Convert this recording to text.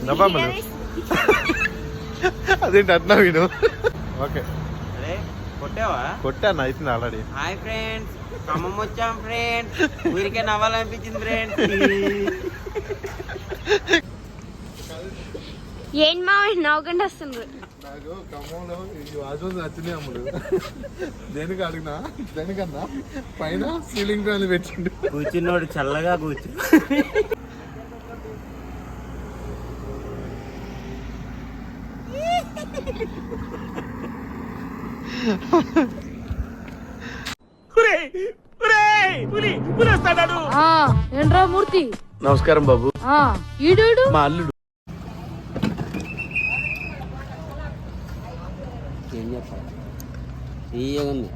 నవ్వమ్మలు అదేంటి అట్లా వీడు ఓకే కొట్టాను అయితుంది ఆల్రెడీ. హాయ్ ఫ్రెండ్స్, ఖమ్మం వచ్చాం ఫ్రెండ్స్. ఊరికే నవ్వాలనిపించింది ఫ్రెండ్స్. ఏం మా నవ్వకుండా వస్తుంది. నాకు ఖమ్మంలో వాజు నచ్చినాయి అమ్ముడు. దేనికి అడిగినా దేనికన్నా పైన సీలింగ్ ఫ్యాన్ పెట్టిండు. కూర్చున్నోడు చల్లగా కూర్చు. ఏంట్రా మూర్తి? నమస్కారం బాబు. ఈడు మా అల్లుడు. ఏం చెప్పాలి? తీయగుంది.